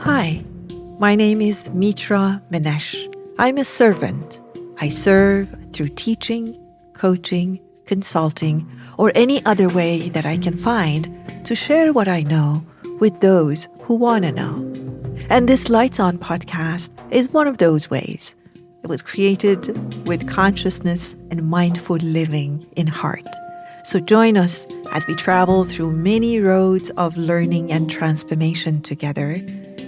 Hi, my name is Mitra Manesh. I'm a servant. I serve through teaching, coaching, consulting, or any other way that I can find to share what I know with those who want to know. And this Lights On podcast is one of those ways. It was created with consciousness and mindful living in heart. So join us as we travel through many roads of learning and transformation together.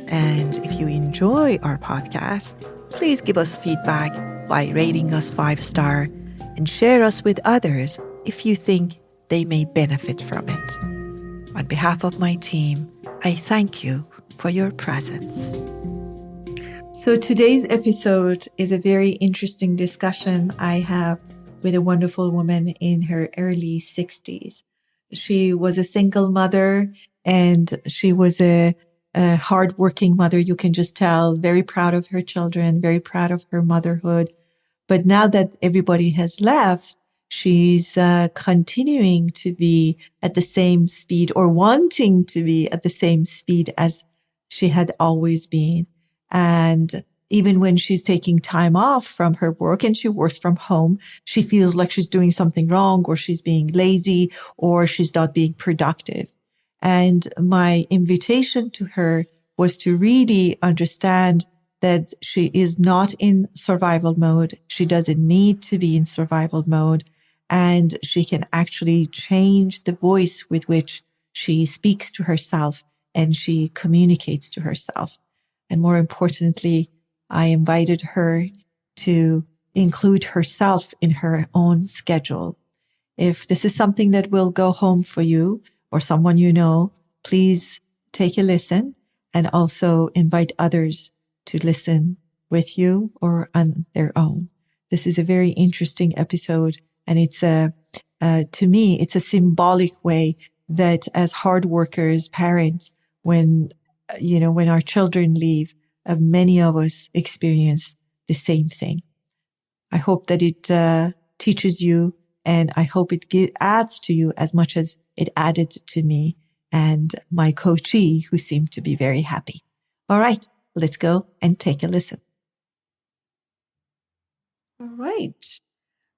And if you enjoy our podcast, please give us feedback by rating us 5-star and share us with others if you think they may benefit from it. On behalf of my team, I thank you for your presence. So today's episode is a very interesting discussion I have with a wonderful woman in her early 60s. She was a single mother and she was a hardworking mother. You can just tell, very proud of her children, very proud of her motherhood. But now that everybody has left, she's continuing to be at the same speed or wanting to be at the same speed as she had always been. And even when she's taking time off from her work and she works from home, she feels like she's doing something wrong or she's being lazy or she's not being productive. And my invitation to her was to really understand that she is not in survival mode. She doesn't need to be in survival mode. And she can actually change the voice with which she speaks to herself and she communicates to herself. And more importantly, I invited her to include herself in her own schedule. If this is something that will go home for you or someone you know, please take a listen and also invite others to listen with you or on their own. This is a very interesting episode. And it's to me, it's a symbolic way that as hard workers, parents, when our children leave, many of us experience the same thing. I hope that it teaches you, and I hope it adds to you as much as it added to me and my coachee, who seemed to be very happy. All right, let's go and take a listen. All right.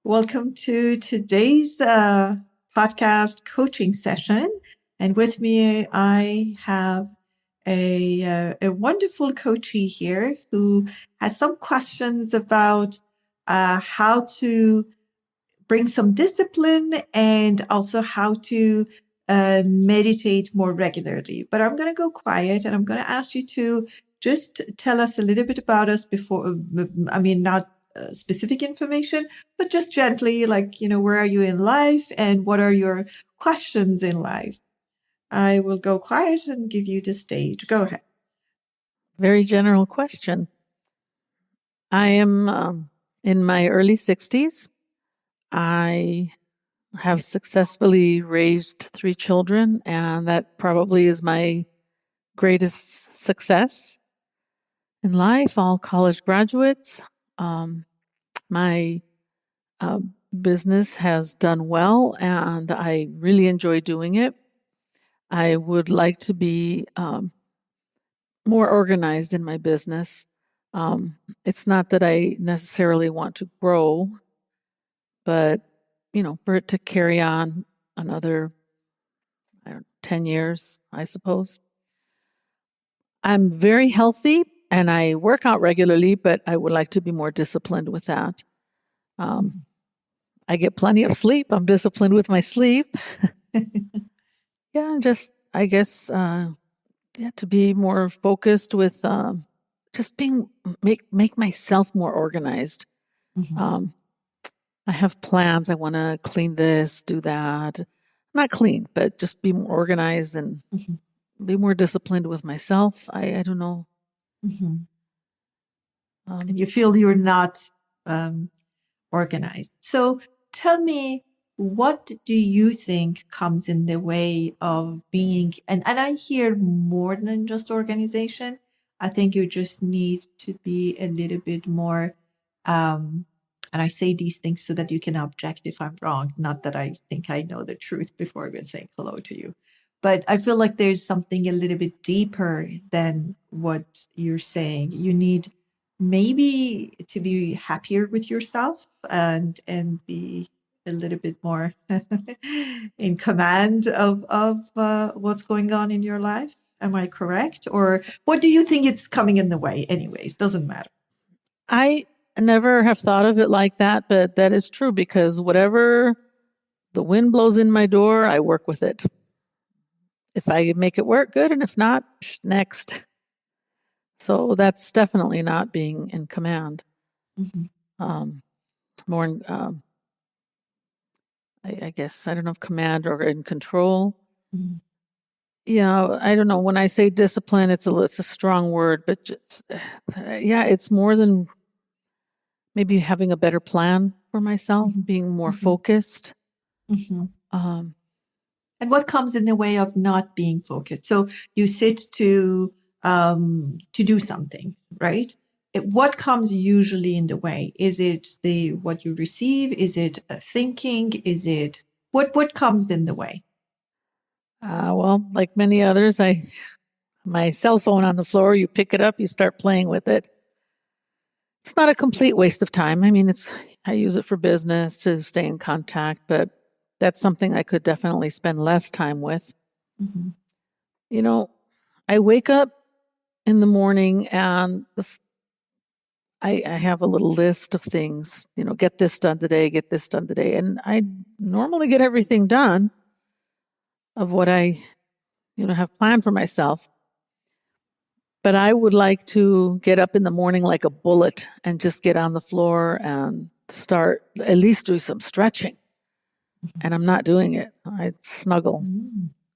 Welcome to today's podcast coaching session. And with me, I have a wonderful coachee here who has some questions about how to bring some discipline and also how to meditate more regularly. But I'm going to go quiet and I'm going to ask you to just tell us a little bit about us before, not specific information, but just gently, where are you in life and what are your questions in life? I will go quiet and give you the stage. Go ahead. Very general question. I am in my early 60s. I have successfully raised 3 children, and that probably is my greatest success in life. All college graduates. My business has done well, and I really enjoy doing it. I would like to be more organized in my business. It's not that I necessarily want to grow, but, for it to carry on another, 10 years, I suppose. I'm very healthy and I work out regularly, but I would like to be more disciplined with that. I get plenty of sleep. I'm disciplined with my sleep. Yeah, just, I guess, to be more focused with just make myself more organized. Mm-hmm. I have plans. I want to clean this, do that. Not clean, but just be more organized and be more disciplined with myself. I don't know. Mm-hmm. And you feel you're not organized. So tell me, what do you think comes in the way of being, and I hear more than just organization. I think you just need to be a little bit more, and I say these things so that you can object if I'm wrong, not that I think I know the truth before even saying hello to you. But I feel like there's something a little bit deeper than what you're saying. You need maybe to be happier with yourself and be a little bit more in command of what's going on in your life. Am I correct? Or what do you think it's coming in the way? Anyways, doesn't matter. I never have thought of it like that, but that is true because whatever the wind blows in my door, I work with it. If I make it work, good. And if not, next. So that's definitely not being in command. More in, I guess, I don't know if command or in control. Yeah, I don't know. When I say discipline, it's a strong word, but just, yeah, it's more than maybe having a better plan for myself, being more focused. And what comes in the way of not being focused? So you sit to do something, right? What comes usually in the way? Is it the what you receive? Is it thinking? Is it what comes in the way? Well, like many others, my cell phone on the floor. You pick it up, you start playing with it. It's not a complete waste of time. I mean, I use it for business to stay in contact, but that's something I could definitely spend less time with. You know, I wake up in the morning and I have a little list of things, get this done today, get this done today. And I normally get everything done of what I, have planned for myself. But I would like to get up in the morning like a bullet and just get on the floor and start at least do some stretching. And I'm not doing it. I snuggle.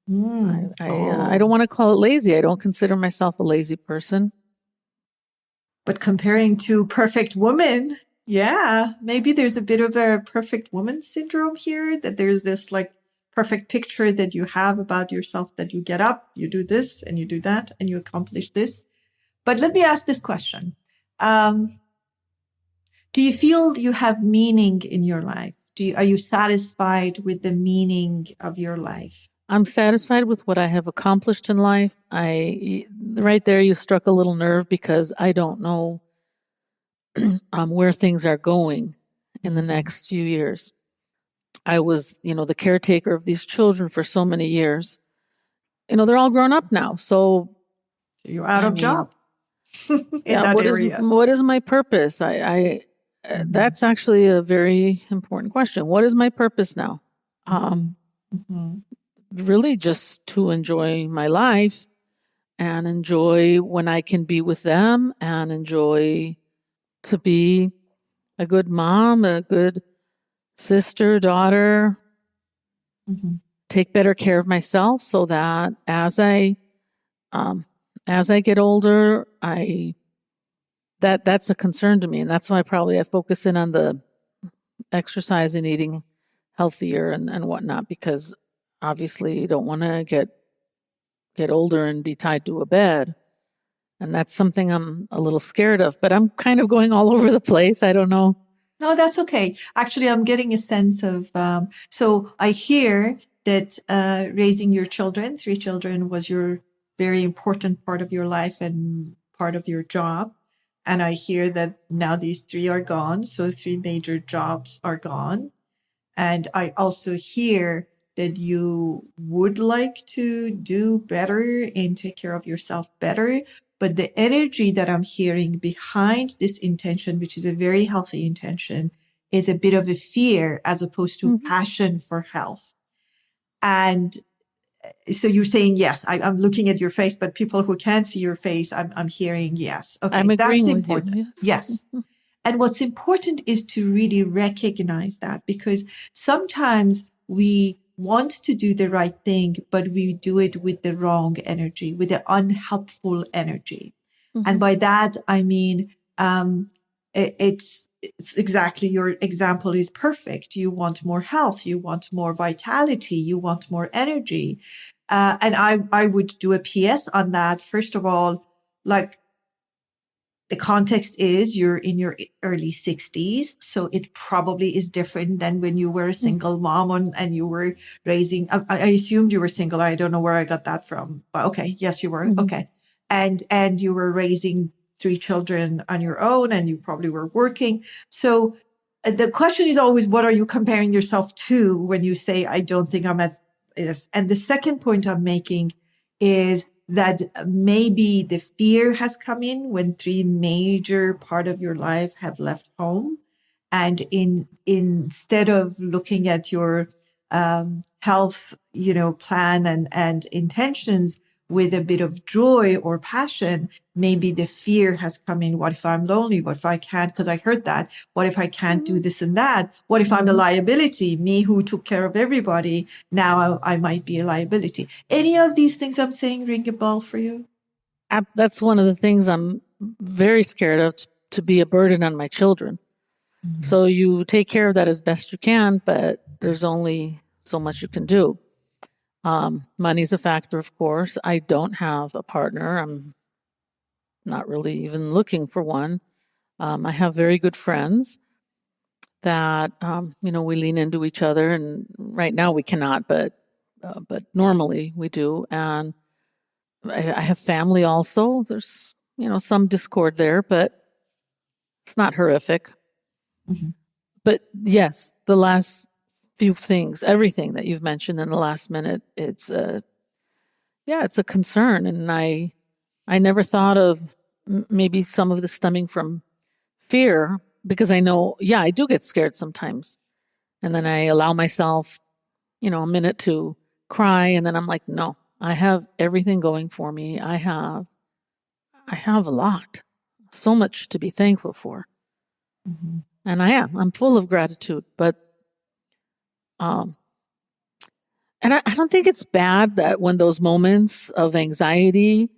I don't want to call it lazy. I don't consider myself a lazy person. But comparing to perfect woman, yeah, maybe there's a bit of a perfect woman syndrome here, that there's this like perfect picture that you have about yourself, that you get up, you do this and you do that and you accomplish this. But let me ask this question. Do you feel you have meaning in your life? Are you satisfied with the meaning of your life? I'm satisfied with what I have accomplished in life. Right there, you struck a little nerve because I don't know where things are going in the next few years. I was, the caretaker of these children for so many years. They're all grown up now. So you're out of job in that area. What is my purpose? That's actually a very important question. What is my purpose now? Really just to enjoy my life and enjoy when I can be with them and enjoy to be a good mom, a good sister, daughter, take better care of myself so that as I get older, that's a concern to me. And that's why I focus in on the exercise and eating healthier and whatnot, because obviously you don't want to get older and be tied to a bed. And that's something I'm a little scared of, but I'm kind of going all over the place. I don't know. No, that's okay. Actually, I'm getting a sense of, so I hear that raising your children, 3 children, was your very important part of your life and part of your job. And I hear that now these 3 are gone. So 3 major jobs are gone. And I also hear that you would like to do better and take care of yourself better. But the energy that I'm hearing behind this intention, which is a very healthy intention, is a bit of a fear as opposed to passion for health. And so you're saying yes. I'm looking at your face, but people who can't see your face, I'm hearing yes. Okay, I'm agreeing that's with important. you. Yes. And what's important is to really recognize that, because sometimes we want to do the right thing, but we do it with the wrong energy, with the unhelpful energy. And by that, I mean, it's exactly, your example is perfect. You want more health, you want more vitality, you want more energy. And I would do a PS on that. First of all, like, the context is you're in your early 60s, so it probably is different than when you were a single mom and you were raising. I assumed you were single. I don't know where I got that from, but okay, yes, you were. Okay, and you were raising three children on your own, and you probably were working. So the question is always, what are you comparing yourself to when you say, I don't think I'm at this? And the second point I'm making is that maybe the fear has come in when three major part of your life have left home. And instead of looking at your health, plan and intentions with a bit of joy or passion, maybe the fear has come in. What if I'm lonely? What if I can't? Because I heard that. What if I can't do this and that? What if I'm a liability? Me who took care of everybody, now I might be a liability. Any of these things I'm saying ring a bell for you? That's one of the things I'm very scared of, to be a burden on my children. So you take care of that as best you can, but there's only so much you can do. Money's a factor, of course. I don't have a partner. I'm not really even looking for one. I have very good friends that, we lean into each other, and right now we cannot, but normally we do. And I have family also. There's, some discord there, but it's not horrific. But yes, the last few things, everything that you've mentioned in the last minute, it's a concern. And I never thought of maybe some of this stemming from fear, because I know, I do get scared sometimes. And then I allow myself, a minute to cry. And then I'm like, no, I have everything going for me. I have a lot, so much to be thankful for. And I'm full of gratitude, but, and I don't think it's bad that when those moments of anxiety,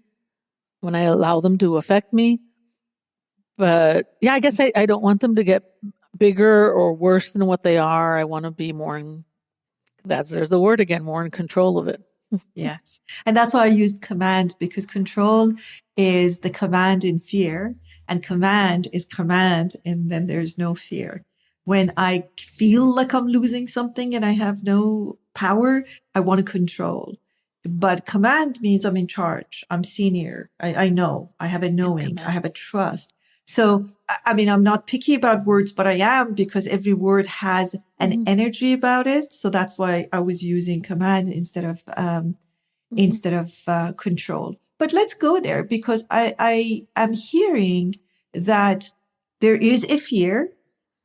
when I allow them to affect me, but I guess I don't want them to get bigger or worse than what they are. I want to be more there's the word again, more in control of it. Yes. And that's why I used command, because control is the command in fear, and command is command, and then there's no fear. When I feel like I'm losing something and I have no power, I want to control. But command means I'm in charge. I'm senior. I know. I have a knowing. I have a trust. So, I mean, I'm not picky about words, but I am, because every word has an energy about it. So that's why I was using command instead of control. But let's go there, because I am hearing that there is a fear,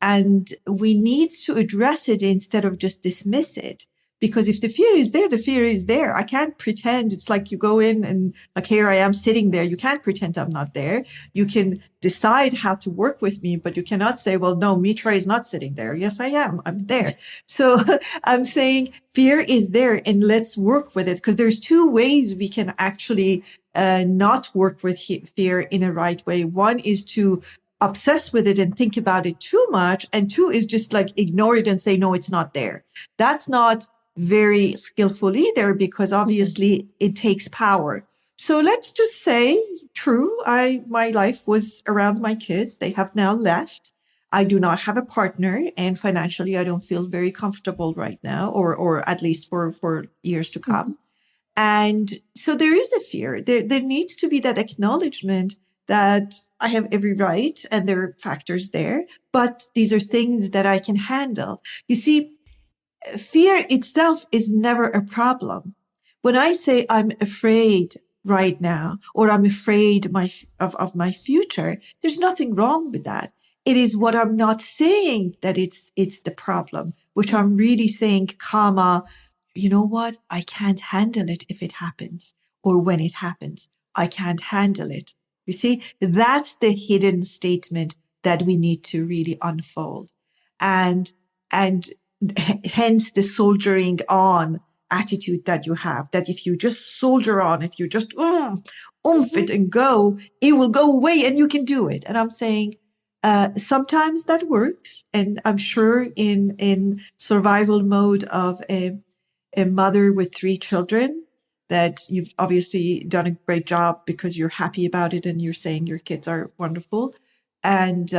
and we need to address it instead of just dismiss it. Because if the fear is there, the fear is there. I can't pretend. It's like you go in and like, here I am sitting there. You can't pretend I'm not there. You can decide how to work with me, but you cannot say, well, no, Mitra is not sitting there. Yes, I am. I'm there. So I'm saying fear is there, and let's work with it, because there's two ways we can actually not work with fear in a right way. One is to obsess with it and think about it too much. And two is just like ignore it and say, no, it's not there. That's not very skillful either, because obviously it takes power. So let's just say, true, my life was around my kids. They have now left. I do not have a partner, and financially I don't feel very comfortable right now, or at least for years to come. And so there is a fear. There needs to be that acknowledgement that I have every right, and there are factors there, but these are things that I can handle. You see, fear itself is never a problem. When I say I'm afraid right now, or I'm afraid of my future, there's nothing wrong with that. It is what I'm not saying that it's the problem, which I'm really saying, comma, you know what? I can't handle it if it happens, or when it happens. I can't handle it. You see, that's the hidden statement that we need to really unfold. And hence the soldiering on attitude that you have, that if you just soldier on, if you just oomph it and go, it will go away and you can do it. And I'm saying, sometimes that works. And I'm sure in survival mode of a mother with three children, that you've obviously done a great job because you're happy about it and you're saying your kids are wonderful. And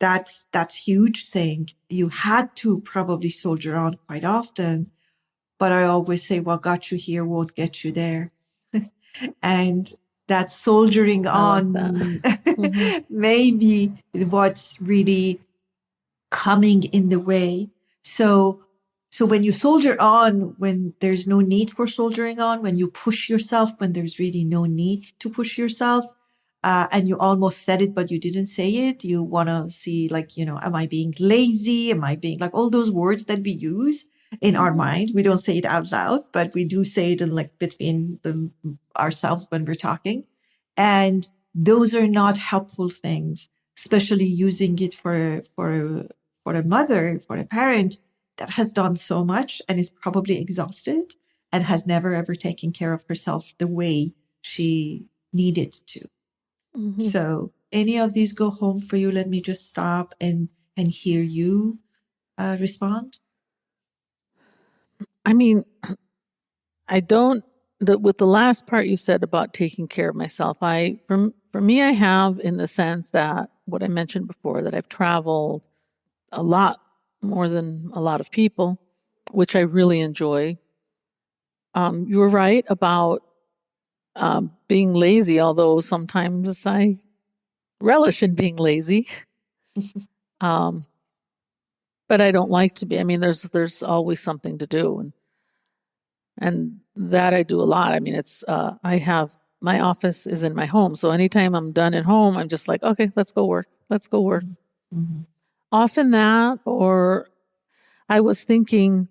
that's huge thing. You had to probably soldier on quite often, but I always say, what got you here won't get you there. And that soldiering I like on that. maybe what's really coming in the way. So when you soldier on, when there's no need for soldiering on, when you push yourself, when there's really no need to push yourself, and you almost said it, but you didn't say it. You want to see, like, am I being lazy? Am I being like all those words that we use in our mind? We don't say it out loud, but we do say it in like between ourselves when we're talking. And those are not helpful things, especially using it for a mother, for a parent that has done so much and is probably exhausted and has never ever taken care of herself the way she needed to. So any of these go home for you? Let me just stop and hear you respond. I mean, I don't. With the last part you said about taking care of myself, for me, I have, in the sense that what I mentioned before, that I've traveled a lot more than a lot of people, which I really enjoy. You were right about being lazy, although sometimes I relish in being lazy. But I don't like to be. I mean, there's always something to do, and that I do a lot. I mean, it's my office is in my home, so anytime I'm done at home, I'm just like, okay, let's go work. Let's go work. Mm-hmm. Often that, or I was thinking,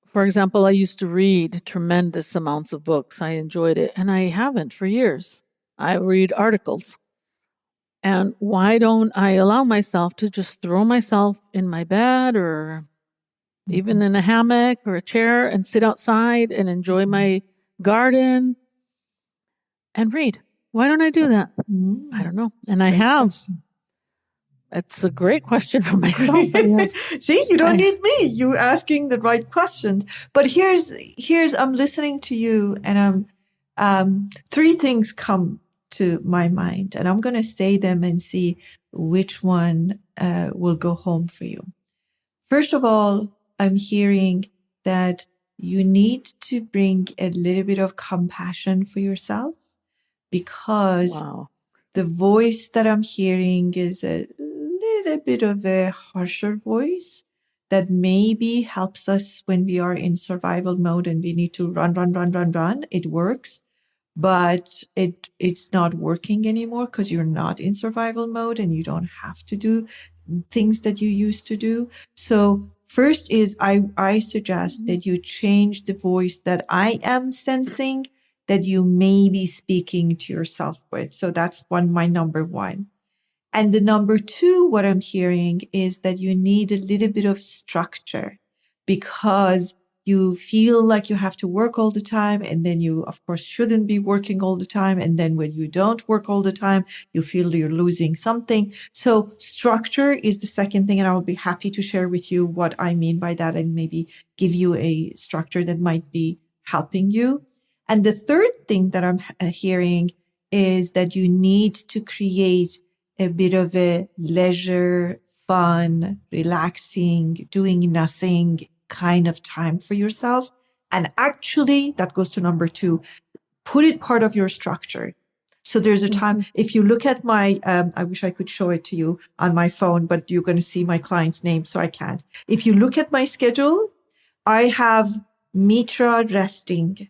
for example, I used to read tremendous amounts of books. I enjoyed it, and I haven't for years. I read articles. And why don't I allow myself to just throw myself in my bed or even in a hammock or a chair and sit outside and enjoy my garden and read? Why don't I do that? I don't know. And I have. Question. It's a great question for myself. See, you don't need me. You're asking the right questions. But here's I'm listening to you, and three things come to my mind, and I'm going to say them and see which one will go home for you. First of all, I'm hearing that you need to bring a little bit of compassion for yourself, because the voice that I'm hearing is a little bit of a harsher voice that maybe helps us when we are in survival mode and we need to run, run, run, run, run. It works, but it's not working anymore because you're not in survival mode and you don't have to do things that you used to do. So first is I suggest that you change the voice that I am sensing that you may be speaking to yourself with. So that's my number one. And the number two, what I'm hearing is that you need a little bit of structure, because you feel like you have to work all the time. And then you, of course, shouldn't be working all the time. And then when you don't work all the time, you feel you're losing something. So structure is the second thing. And I will be happy to share with you what I mean by that and maybe give you a structure that might be helping you. And the third thing that I'm hearing is that you need to create a bit of a leisure, fun, relaxing, doing nothing kind of time for yourself. And actually, that goes to number two, put it part of your structure. So there's a time, if you look at my, I wish I could show it to you on my phone, but you're going to see my client's name, so I can't. If you look at my schedule, I have Mitra resting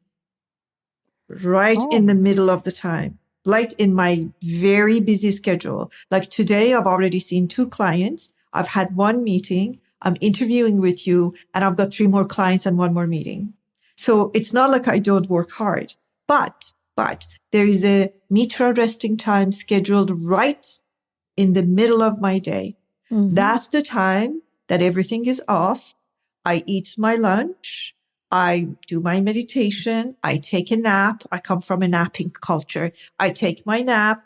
right in the middle of the time, right in my very busy schedule. Like today, I've already seen 2 clients. I've had 1 meeting. I'm interviewing with you, and I've got 3 more clients and 1 more meeting. So it's not like I don't work hard, but there is a Mitra resting time scheduled right in the middle of my day. That's the time that everything is off. I eat my lunch. I do my meditation. I take a nap. I come from a napping culture. I take my nap.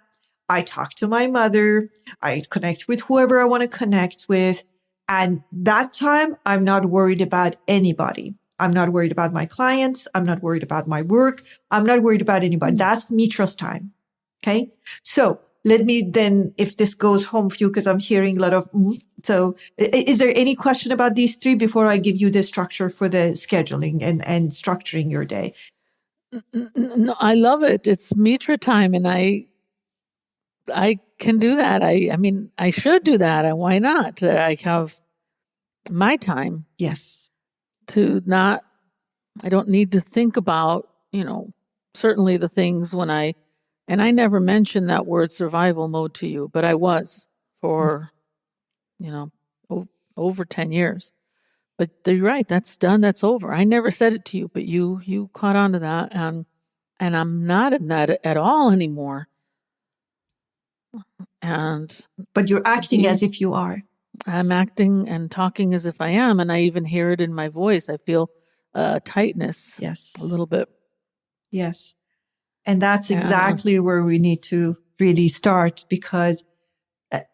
I talk to my mother. I connect with whoever I want to connect with. And that time, I'm not worried about anybody. I'm not worried about my clients. I'm not worried about my work. I'm not worried about anybody. That's Mitra's time. Okay. So let me then, if this goes home for you, because I'm hearing a lot of, so is there any question about these three before I give you the structure for the scheduling and structuring your day? No, I love it. It's Mitra time, and I can do that. I mean, I should do that. Why not? I have my time. Yes. I don't need to think about, certainly the things and I never mentioned that word survival mode to you, but I was for, over 10 years. But you're right. That's done. That's over. I never said it to you, but you caught on to that. And I'm not in that at all anymore. But you're acting as if you are. I'm acting and talking as if I am. And I even hear it in my voice. I feel tightness. Yes. A little bit. Yes. And that's exactly where we need to really start, because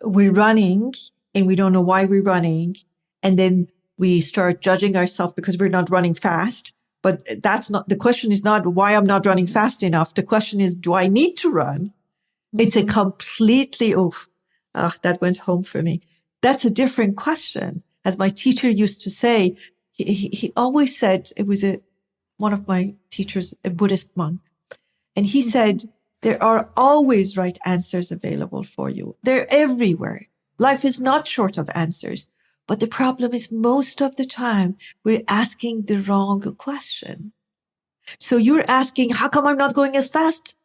we're running and we don't know why we're running. And then we start judging ourselves because we're not running fast. But that's not, the question is not why I'm not running fast enough. The question is, do I need to run? It's a completely, that went home for me. That's a different question. As my teacher used to say, he always said, it was one of my teachers, a Buddhist monk. And he said, there are always right answers available for you. They're everywhere. Life is not short of answers. But the problem is most of the time we're asking the wrong question. So you're asking, how come I'm not going as fast?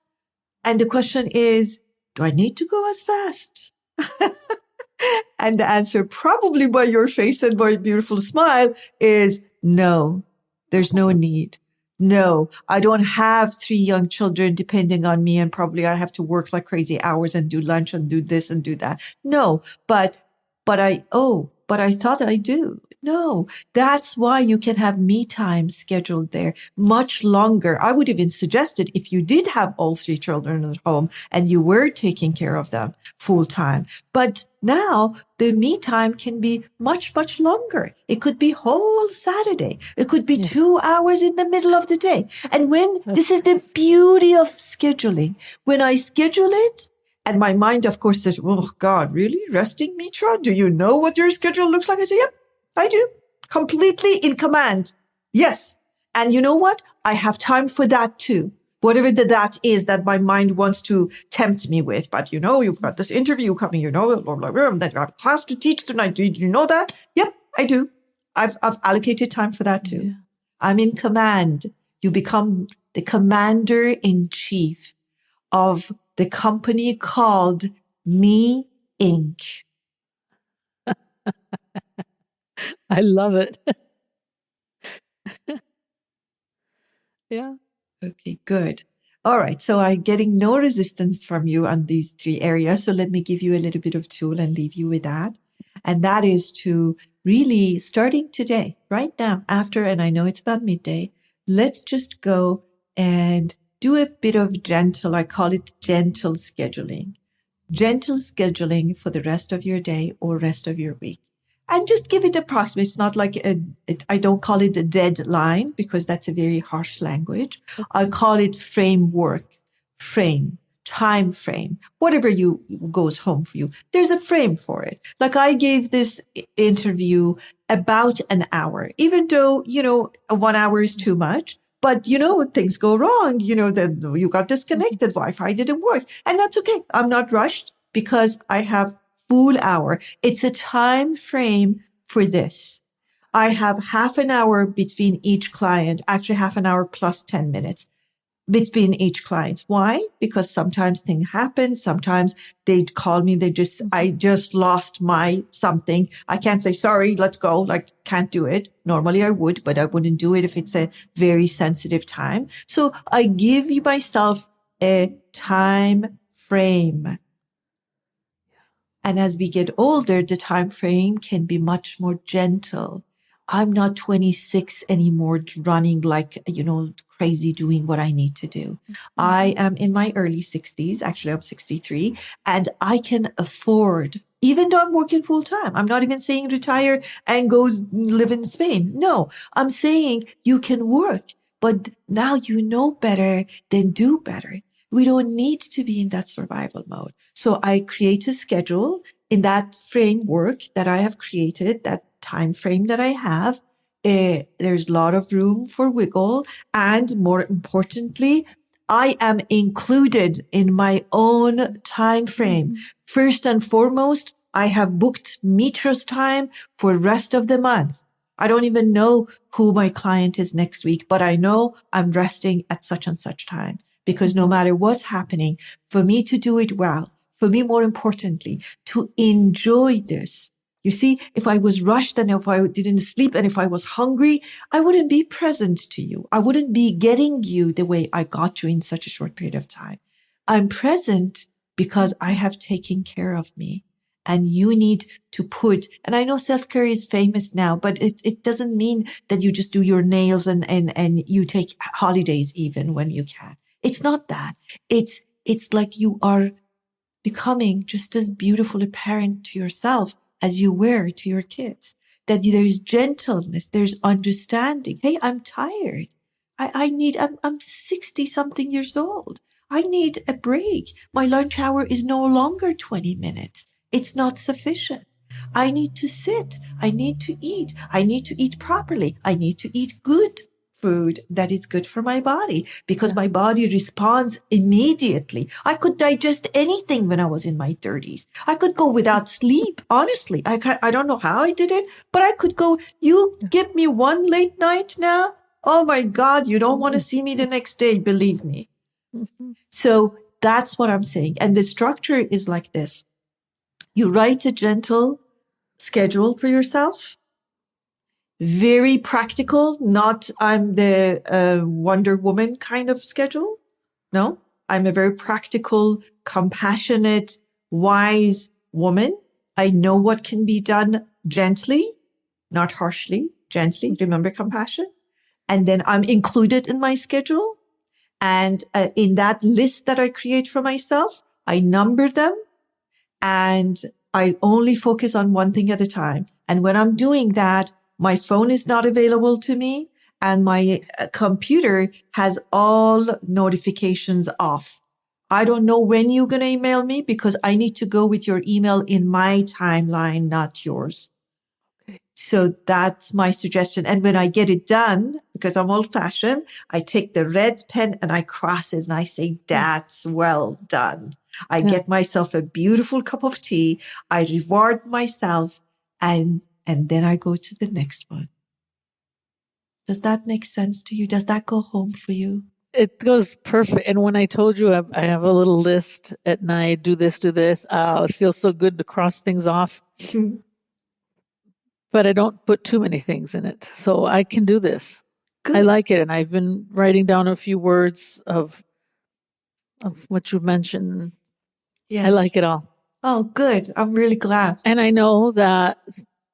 And the question is, do I need to go as fast? And the answer, probably by your face and by a beautiful smile, is no, there's no need. No, I don't have 3 young children depending on me, and probably I have to work like crazy hours and do lunch and do this and do that. No, but I thought I do. No, that's why you can have me time scheduled there much longer. I would even suggest it if you did have all 3 children at home and you were taking care of them full time. But now the me time can be much, much longer. It could be whole Saturday. It could be 2 hours in the middle of the day. And this is the beauty of scheduling. When I schedule it, and my mind, of course, says, oh, God, really? Resting, Mitra? Do you know what your schedule looks like? I say, yep, I do. Completely in command. Yes. And you know what? I have time for that too. Whatever that is that my mind wants to tempt me with. But you've got this interview coming, blah, blah, blah, and then you have a class to teach tonight. Do you know that? Yep, I do. I've allocated time for that too. Yeah. I'm in command. You become the commander in chief of the company called Me Inc. I love it. Yeah. Okay, good. All right. So I'm getting no resistance from you on these 3 areas. So let me give you a little bit of tool and leave you with that. And that is to really, starting today, right now, and I know it's about midday, let's just go and do a bit of I call it gentle scheduling. Gentle scheduling for the rest of your day or rest of your week. And just give it approximate. It's not like I don't call it a deadline because that's a very harsh language. I call it time frame, whatever goes home for you. There's a frame for it. Like I gave this interview about an hour, even though, 1 hour is too much. But, things go wrong, that you got disconnected, Wi-Fi didn't work. And that's okay. I'm not rushed because I have full hour. It's a time frame for this. I have half an hour between each client, actually half an hour plus 10 minutes between each client. Why? Because sometimes things happen. Sometimes they'd call me. I just lost my something. I can't say, sorry, let's go. Can't do it. Normally I would, but I wouldn't do it if it's a very sensitive time. So I give myself a time frame. And as we get older, the time frame can be much more gentle. I'm not 26 anymore running crazy doing what I need to do. I am in my early 60s. Actually, I'm 63 and I can afford even though I'm working full time. I'm not even saying retire and go live in Spain. No, I'm saying you can work, but now you know better, then do better. We don't need to be in that survival mode. So I create a schedule in that framework that I have created, that time frame that I have. There's a lot of room for wiggle. And more importantly, I am included in my own time frame. First and foremost, I have booked Mitra's time for the rest of the month. I don't even know who my client is next week, but I know I'm resting at such and such time, because no matter what's happening, for me to do it well, for me, more importantly, to enjoy this. You see, if I was rushed and if I didn't sleep and if I was hungry, I wouldn't be present to you. I wouldn't be getting you the way I got you in such a short period of time. I'm present because I have taken care of me. And you need to put, and I know self-care is famous now, but it doesn't mean that you just do your nails and you take holidays even when you can. It's not that. It's like you are becoming just as beautiful a parent to yourself as you were to your kids. That there's gentleness, there's understanding. Hey, I'm tired. I'm 60 something years old. I need a break. My lunch hour is no longer 20 minutes. It's not sufficient. I need to sit. I need to eat. I need to eat properly. I need to eat good food that is good for my body, because my body responds immediately. I could digest anything when I was in my 30s. I could go without sleep. Honestly, I don't know how I did it, but I could go, you give me one late night now. Oh my God, you don't want to see me the next day. Believe me. So that's what I'm saying. And the structure is like this. You write a gentle schedule for yourself. Very practical, not I'm the Wonder Woman kind of schedule. No, I'm a very practical, compassionate, wise woman. I know what can be done gently, not harshly, gently. Remember compassion. And then I'm included in my schedule. And in that list that I create for myself, I number them and I only focus on one thing at a time. And when I'm doing that, my phone is not available to me and my computer has all notifications off. I don't know when you're going to email me because I need to go with your email in my timeline, not yours. So that's my suggestion. And when I get it done, because I'm old fashioned, I take the red pen and I cross it and I say, that's well done. I get myself a beautiful cup of tea. I reward myself and then I go to the next one. Does that make sense to you? Does that go home for you? It goes perfect. And when I told you I have a little list at night, do this, it feels so good to cross things off. But I don't put too many things in it. So I can do this. Good. I like it. And I've been writing down a few words of what you mentioned. Yes. I like it all. Oh, good. I'm really glad. And I know that,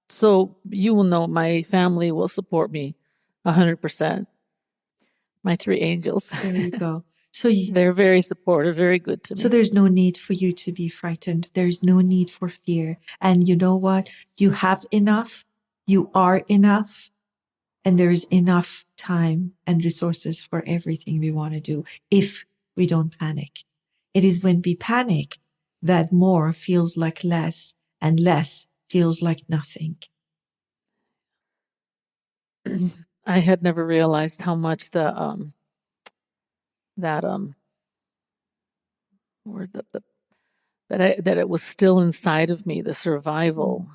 so you will know my family will support me 100%. My 3 angels. There you go. So they're very supportive, very good to me. So there's no need for you to be frightened. There's no need for fear. And you know what? You have enough. You are enough. And there is enough time and resources for everything we want to do if we don't panic. It is when we panic that more feels like less and less feels like nothing. I had never realized how much that it was still inside of me, the survival.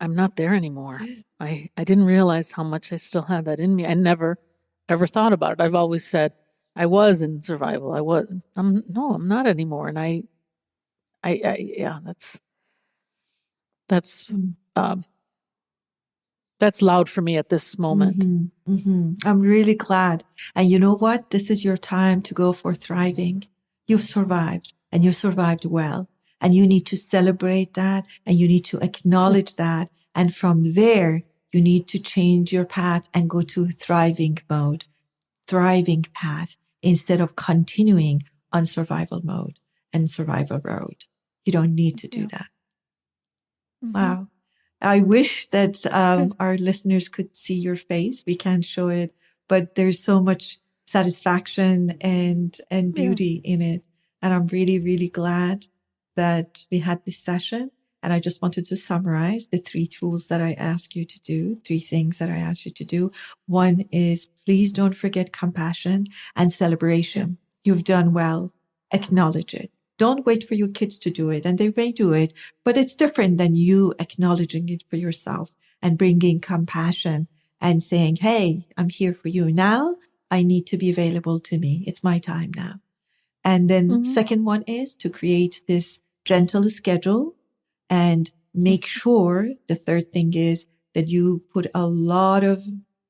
I'm not there anymore. I didn't realize how much I still had that in me. I never ever thought about it. I've always said I was in survival. I'm not anymore. And that's loud for me at this moment. Mm-hmm, mm-hmm. I'm really glad. And you know what? This is your time to go for thriving. You've survived and you survived well. And you need to celebrate that and you need to acknowledge that. And from there, you need to change your path and go to thriving mode, thriving path, instead of continuing on survival mode and survival road. You don't need to do that. Wow. I wish that good. our listeners could see your face. We can't show it, but there's so much satisfaction and Yeah. beauty in it. And I'm really, really glad that we had this session. And I just wanted to summarize the three tools that I ask you to do, three things that I ask you to do. One is please don't forget compassion and celebration. You've done well. Acknowledge it. Don't wait for your kids to do it, and they may do it, but it's different than you acknowledging it for yourself and bringing compassion and saying, hey, I'm here for you now. I need to be available to me. It's my time now. And then second one is to create this gentle schedule and make sure the third thing is that you put a lot of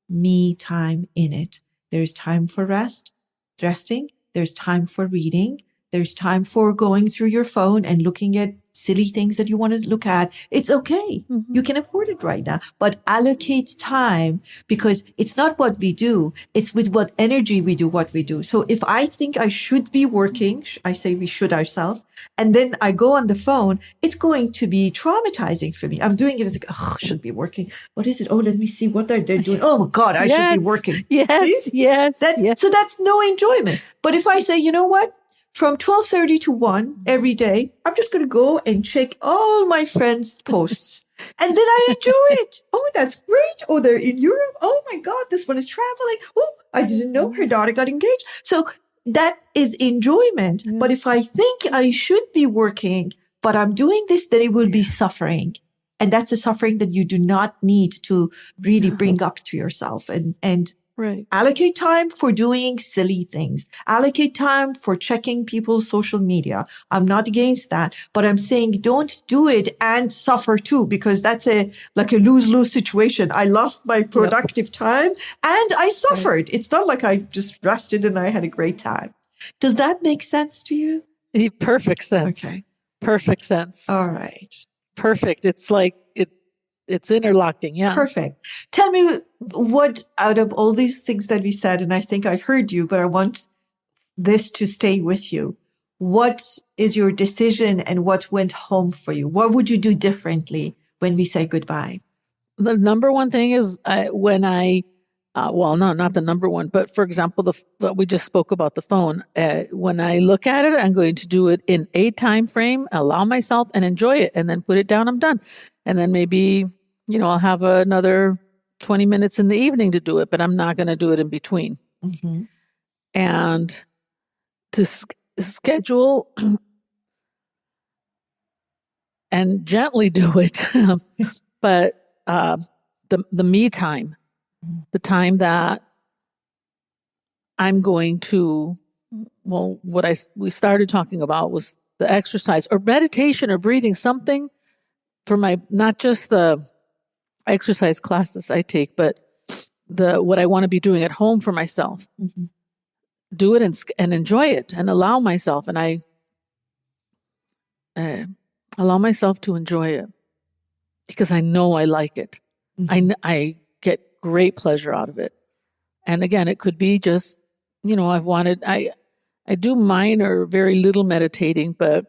me time in it. There's time for resting. There's time for reading. There's time for going through your phone and looking at silly things that you want to look at. It's okay. You can afford it right now, but allocate time because it's not what we do. It's with what energy we do what we do. So if I think I should be working, I say we should ourselves, and then I go on the phone, it's going to be traumatizing for me. I'm doing it as like, oh, I should be working. What is it? Oh, let me see what they're doing. Oh my God, I should be working. Yes, See? yes. So that's no enjoyment. But if I say, you know what? From 12:30 to 1 every day, I'm just going to go and check all my friends' posts. And then I enjoy it. Oh, that's great. Oh, they're in Europe. Oh my God, this one is traveling. Oh, I didn't know her daughter got engaged. So that is enjoyment. Yeah. But if I think I should be working, but I'm doing this, then it will be suffering. And that's a suffering that you do not need to really bring up to yourself. And Right. allocate time for doing silly things. Allocate time for checking people's social media. I'm not against that, but I'm saying don't do it and suffer too, because that's like a lose-lose situation. I lost my productive time and I suffered. It's not like I just rested and I had a great time. Does that make sense to you? Perfect sense. Okay. Perfect sense. All right. Perfect. It's like it's interlocking. Yeah. Perfect. Tell me what out of all these things that we said, and I think I heard you, but I want this to stay with you. What is your decision and what went home for you? What would you do differently when we say goodbye? The number one thing is when I, well, no, not the number one, but for example, we just spoke about the phone. When I look at it, I'm going to do it in a time frame, allow myself and enjoy it, and then put it down. I'm done. And then maybe, I'll have another 20 minutes in the evening to do it, but I'm not going to do it in between. Mm-hmm. And to schedule and gently do it, but the me time, the time that I'm going to, well, what we started talking about was the exercise or meditation or breathing, something for not just the exercise classes I take, but what I want to be doing at home for myself. Mm-hmm. Do it and enjoy it and allow myself. And I allow myself to enjoy it because I know I like it. Mm-hmm. I get great pleasure out of it. And again, it could be just, I do minor, very little meditating, but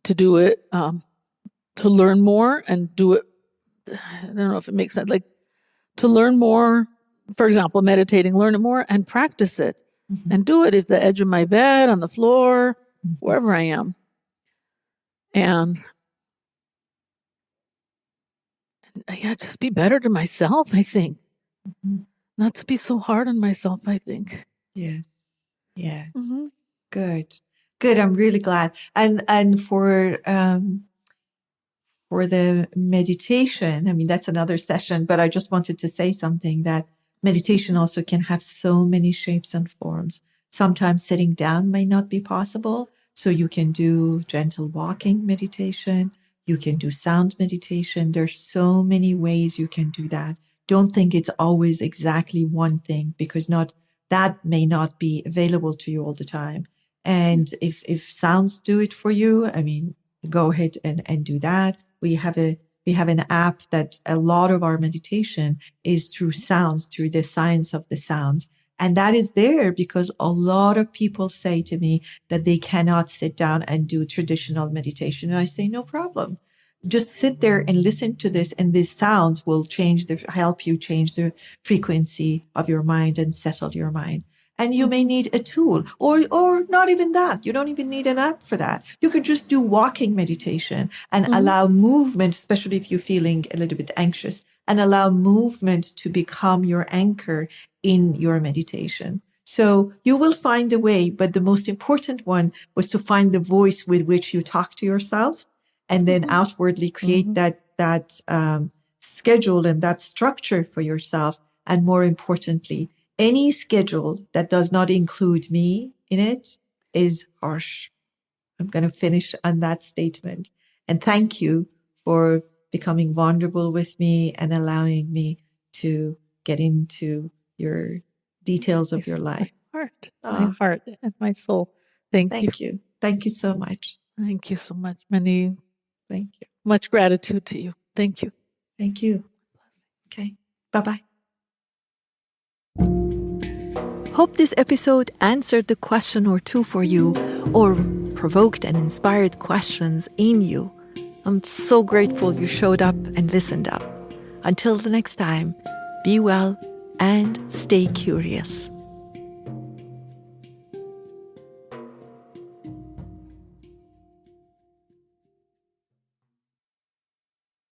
to do it, to learn more and do it. I don't know if it makes sense. Like to learn more, for example, meditating, learn it more and practice it. Mm-hmm. And do it at the edge of my bed, on the floor, wherever I am. And just be better to myself, I think. Mm-hmm. Not to be so hard on myself, I think. Yes. Yes. Mm-hmm. Good. I'm really glad. And for the meditation, I mean, that's another session, but I just wanted to say something that meditation also can have so many shapes and forms. Sometimes sitting down may not be possible. So you can do gentle walking meditation. You can do sound meditation. There's so many ways you can do that. Don't think it's always exactly one thing because that may not be available to you all the time. And if sounds do it for you, I mean, go ahead and do that. We have an app that a lot of our meditation is through sounds, through the science of the sounds. And that is there because a lot of people say to me that they cannot sit down and do traditional meditation. And I say, no problem. just sit there and listen to this, and these sounds will help you change the frequency of your mind and settle your mind. And you may need a tool, or not even that. You don't even need an app for that. You could just do walking meditation and allow movement, especially if you're feeling a little bit anxious, and allow movement to become your anchor in your meditation. So you will find a way, but the most important one was to find the voice with which you talk to yourself, and then outwardly create that schedule and that structure for yourself. And more importantly, any schedule that does not include me in it is harsh. I'm going to finish on that statement. And thank you for becoming vulnerable with me and allowing me to get into your details of your life. My heart and my soul. Thank you. Thank you so much. Thank you so much, Many. Thank you. Much gratitude to you. Thank you. Thank you. Okay. Bye-bye. Hope this episode answered the question or two for you, or provoked and inspired questions in you. I'm so grateful you showed up and listened up. Until the next time, be well and stay curious.